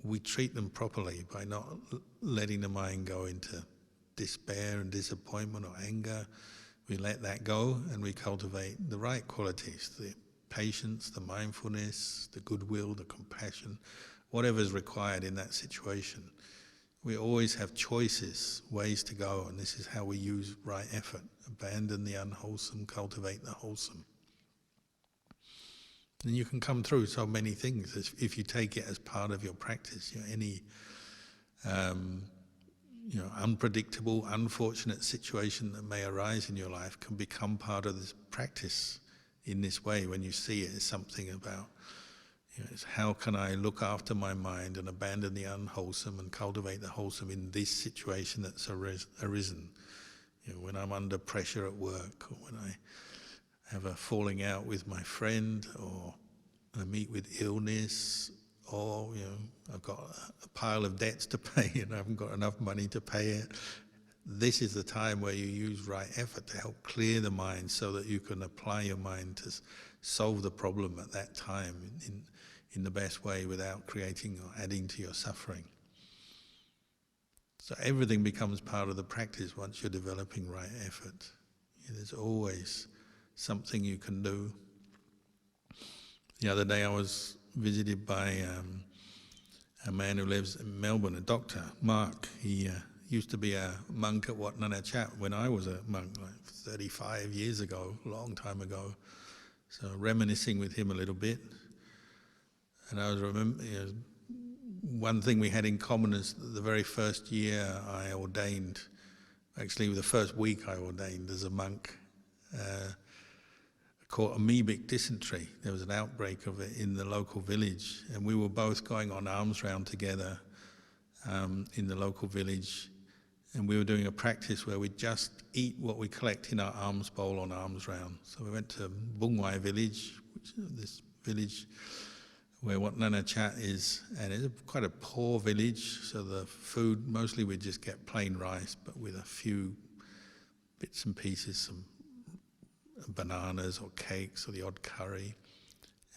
we treat them properly by not letting the mind go into despair and disappointment or anger. We let that go and we cultivate the right qualities, the patience, the mindfulness, the goodwill, the compassion, whatever is required in that situation. We always have choices, ways to go, and this is how we use right effort. Abandon the unwholesome, cultivate the wholesome. And you can come through so many things if you take it as part of your practice. Any unpredictable, unfortunate situation that may arise in your life can become part of this practice in this way when you see it as something about, it's how can I look after my mind and abandon the unwholesome and cultivate the wholesome in this situation that's arisen. When I'm under pressure at work, or when I have a falling out with my friend, or I meet with illness, or I've got a pile of debts to pay and I haven't got enough money to pay it. This is the time where you use right effort to help clear the mind so that you can apply your mind to solve the problem at that time in the best way without creating or adding to your suffering. So everything becomes part of the practice once you're developing right effort. There's always something you can do. The other day I was visited by a man who lives in Melbourne, a doctor, Mark. He used to be a monk at Wat Nana Chat when I was a monk, like 35 years ago, a long time ago. So reminiscing with him a little bit. And I was one thing we had in common is the very first year I ordained, actually the first week I ordained as a monk, called amoebic dysentery. There was an outbreak of it in the local village, and we were both going on alms round together in the local village, and we were doing a practice where we just eat what we collect in our alms bowl on alms round. So we went to Bungwai village, which is this village where Wat Nana Chat is, and it's quite a poor village, so the food, mostly we just get plain rice, but with a few bits and pieces, some bananas or cakes or the odd curry.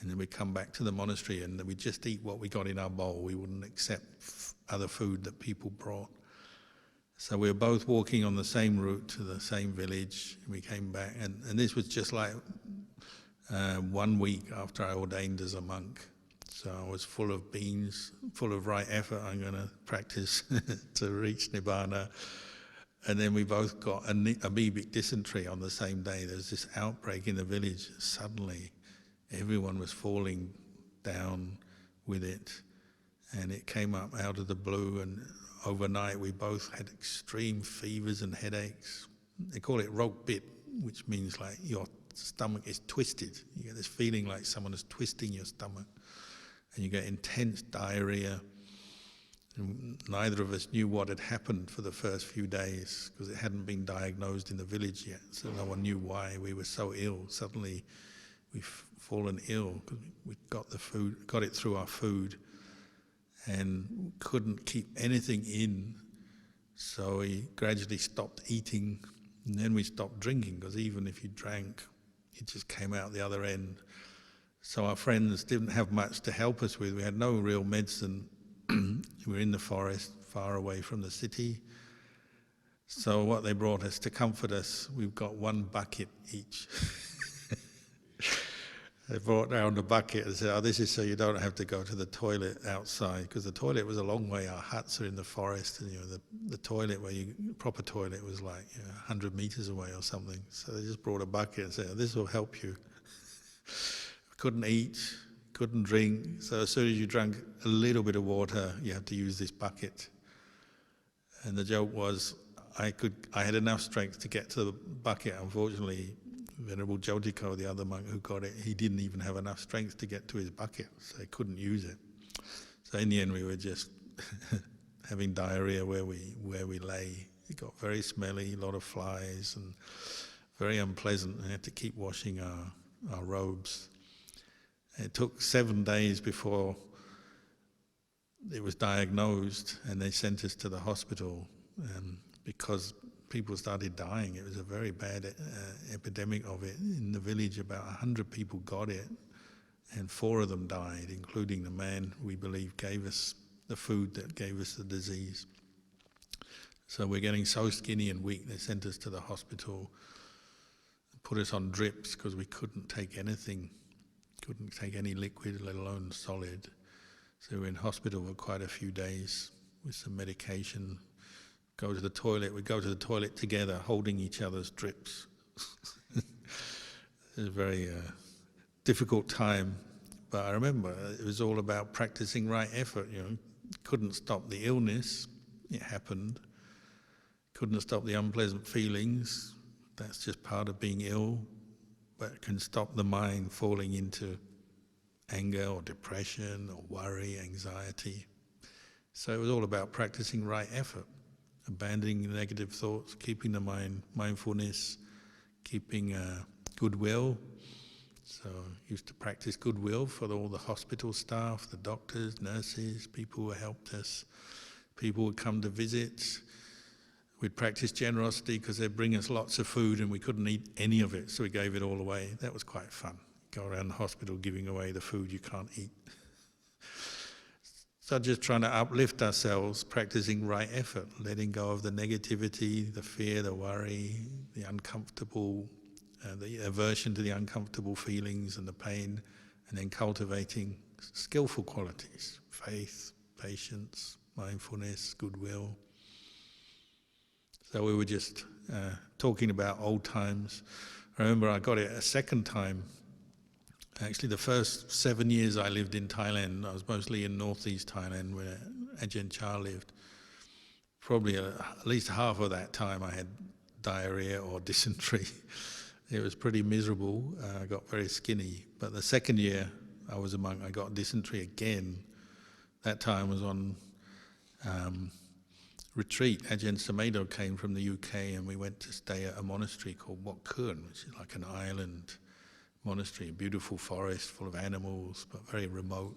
And then we come back to the monastery and we just eat what we got in our bowl. We wouldn't accept other food that people brought. So we were both walking on the same route to the same village. We came back, and this was just like 1 week after I ordained as a monk. So I was full of beans, full of right effort. I'm going to practice to reach Nibbana. And then we both got amoebic dysentery on the same day. There was this outbreak in the village. Suddenly, everyone was falling down with it. And it came up out of the blue, and overnight we both had extreme fevers and headaches. They call it roke bit, which means like your stomach is twisted. You get this feeling like someone is twisting your stomach. And you get intense diarrhea. And neither of us knew what had happened for the first few days because it hadn't been diagnosed in the village yet. So no one knew why we were so ill. Suddenly we've fallen ill because we got the food, got it through our food, and couldn't keep anything in. So we gradually stopped eating, and then we stopped drinking because even if you drank, it just came out the other end. So our friends didn't have much to help us with. We had no real medicine. We were in the forest, far away from the city. So what they brought us to comfort us, we've got one bucket each. They brought down the bucket and said, "Oh, this is so you don't have to go to the toilet outside," because the toilet was a long way. Our huts are in the forest, and the toilet, proper toilet, was like 100 meters away or something. So they just brought a bucket and said, "Oh, this will help you." Couldn't eat, couldn't drink, so as soon as you drank a little bit of water, you have to use this bucket. And the joke was, I had enough strength to get to the bucket. Unfortunately, Venerable Jotiko, the other monk who got it, he didn't even have enough strength to get to his bucket, so he couldn't use it. So in the end, we were just having diarrhea where we lay. It got very smelly, a lot of flies, and very unpleasant. We had to keep washing our robes. It took 7 days before it was diagnosed, and they sent us to the hospital because people started dying. It was a very bad epidemic of it in the village. About 100 people got it, and 4 of them died, including the man we believe gave us the food that gave us the disease. So we're getting so skinny and weak, they sent us to the hospital, put us on drips because we couldn't take anything. Couldn't take any liquid, let alone solid. So we were in hospital for quite a few days with some medication. Go to the toilet, we'd go to the toilet together, holding each other's drips. It was a very difficult time, but I remember it was all about practicing right effort. Couldn't stop the illness, it happened. Couldn't stop the unpleasant feelings, that's just part of being ill. But can stop the mind falling into anger or depression or worry, anxiety. So it was all about practicing right effort, abandoning negative thoughts, keeping the mind mindfulness, keeping goodwill. So I used to practice goodwill for all the hospital staff, the doctors, nurses, people who helped us. People would come to visit. We'd practice generosity because they'd bring us lots of food and we couldn't eat any of it, so we gave it all away. That was quite fun. Go around the hospital giving away the food you can't eat. So just trying to uplift ourselves, practicing right effort, letting go of the negativity, the fear, the worry, the uncomfortable, the aversion to the uncomfortable feelings and the pain, and then cultivating skillful qualities, faith, patience, mindfulness, goodwill. So we were just talking about old times. I remember I got it a second time. Actually, the first 7 years I lived in Thailand, I was mostly in northeast Thailand where Ajahn Chah lived. Probably at least half of that time I had diarrhea or dysentery. It was pretty miserable. I got very skinny. But the second year I was a monk, I got dysentery again. That time was on retreat. Ajahn Sumedho came from the UK and we went to stay at a monastery called Wat Khön, which is like an island monastery, a beautiful forest full of animals, but very remote.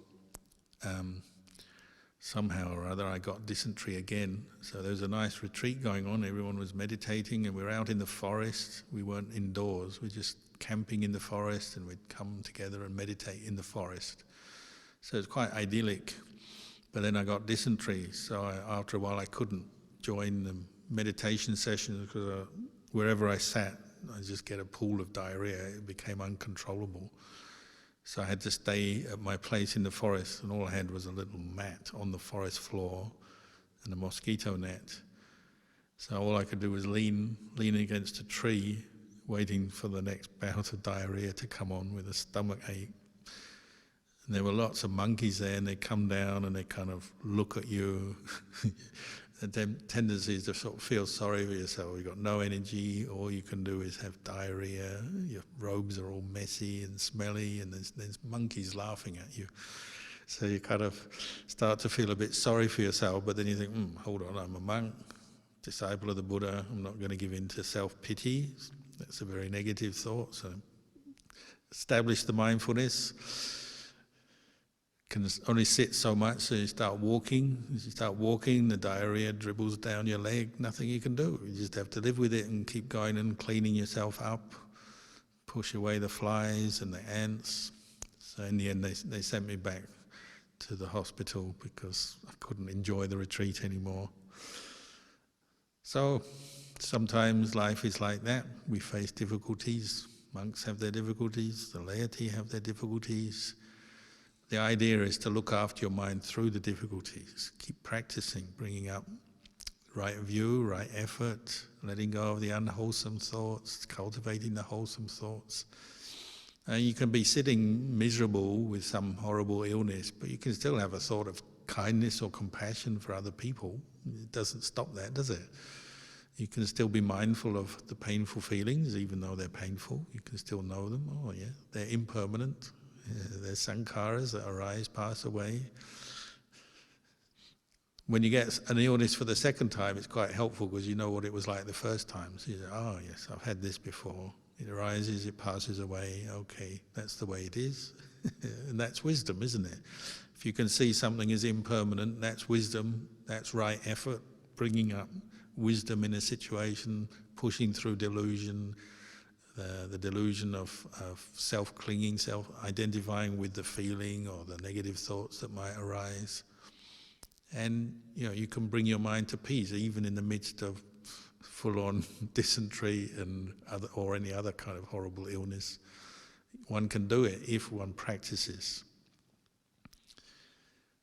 Somehow or other I got dysentery again. So there was a nice retreat going on, everyone was meditating and we were out in the forest. We weren't indoors, we were just camping in the forest and we'd come together and meditate in the forest. So it's quite idyllic. But then I got dysentery, so after a while I couldn't join the meditation sessions because wherever I sat, I just get a pool of diarrhea. It became uncontrollable. So I had to stay at my place in the forest, and all I had was a little mat on the forest floor and a mosquito net. So all I could do was lean against a tree, waiting for the next bout of diarrhea to come on with a stomach ache. And there were lots of monkeys there, and they come down and they kind of look at you. The tendency is to sort of feel sorry for yourself. You've got no energy, all you can do is have diarrhea, your robes are all messy and smelly, and there's monkeys laughing at you. So you kind of start to feel a bit sorry for yourself, but then you think, hold on, I'm a monk, disciple of the Buddha, I'm not going to give in to self-pity. That's a very negative thought. So establish the mindfulness. Can only sit so much, so you start walking. As you start walking, the diarrhea dribbles down your leg, nothing you can do. You just have to live with it and keep going and cleaning yourself up, push away the flies and the ants. So in the end, they sent me back to the hospital because I couldn't enjoy the retreat anymore. So sometimes life is like that. We face difficulties. Monks have their difficulties, the laity have their difficulties. The idea is to look after your mind through the difficulties. Keep practicing, bringing up right view, right effort, letting go of the unwholesome thoughts, cultivating the wholesome thoughts. And you can be sitting miserable with some horrible illness, but you can still have a thought of kindness or compassion for other people. It doesn't stop that, does it? You can still be mindful of the painful feelings, even though they're painful. You can still know them. Oh yeah, they're impermanent. They're sankharas that arise, pass away. When you get an illness for the second time, it's quite helpful because you know what it was like the first time. So you say, oh yes, I've had this before. It arises, it passes away. Okay, that's the way it is. And that's wisdom, isn't it? If you can see something as impermanent, that's wisdom, that's right effort, bringing up wisdom in a situation, pushing through delusion, the delusion of self-clinging, self-identifying with the feeling or the negative thoughts that might arise. And you can bring your mind to peace even in the midst of full-on dysentery or any other kind of horrible illness. One can do it if one practices.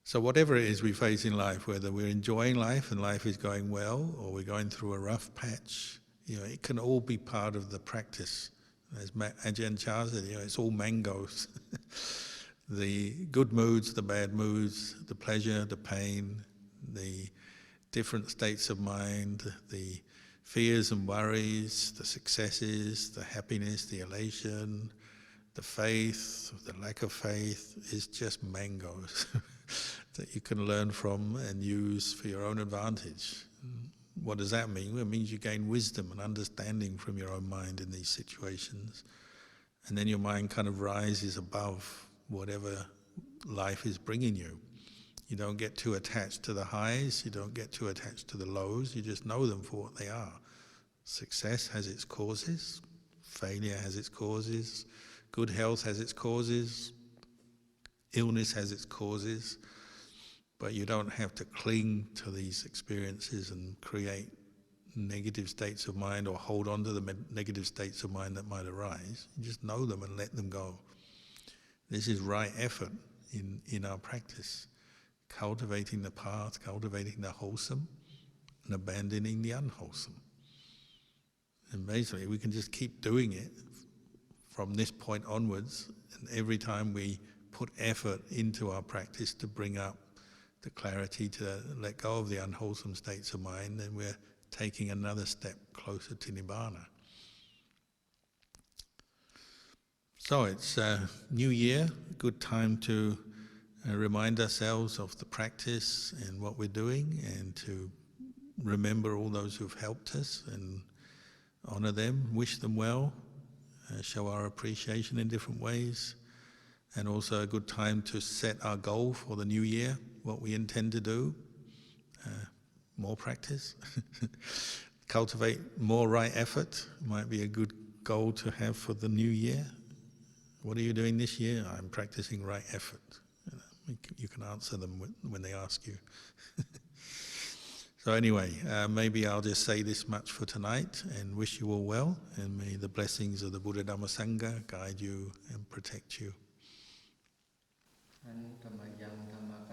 So whatever it is we face in life, whether we're enjoying life and life is going well, or we're going through a rough patch, it can all be part of the practice. As Ajahn Chah said, it's all mangoes. The good moods, the bad moods, the pleasure, the pain, the different states of mind, the fears and worries, the successes, the happiness, the elation, the faith, the lack of faith is just mangoes that you can learn from and use for your own advantage. What does that mean? Well, it means you gain wisdom and understanding from your own mind in these situations. And then your mind kind of rises above whatever life is bringing you. You don't get too attached to the highs, you don't get too attached to the lows, you just know them for what they are. Success has its causes, failure has its causes, good health has its causes, illness has its causes. but you don't have to cling to these experiences and create negative states of mind or hold on to the negative states of mind that might arise. You just know them and let them go. This is right effort in our practice, cultivating the path, cultivating the wholesome and abandoning the unwholesome. And basically we can just keep doing it from this point onwards, and every time we put effort into our practice to bring up the clarity to let go of the unwholesome states of mind, then we're taking another step closer to Nibbana. So it's a new year, a good time to remind ourselves of the practice and what we're doing, and to remember all those who've helped us and honour them, wish them well, show our appreciation in different ways, and also a good time to set our goal for the new year, what we intend to do, more practice, cultivate more right effort, might be a good goal to have for the new year. What are you doing this year? I'm practicing right effort. You can answer them when they ask you. So anyway, maybe I'll just say this much for tonight and wish you all well, and may the blessings of the Buddha Dhamma Sangha guide you and protect you. อันธรรมยังธรรมก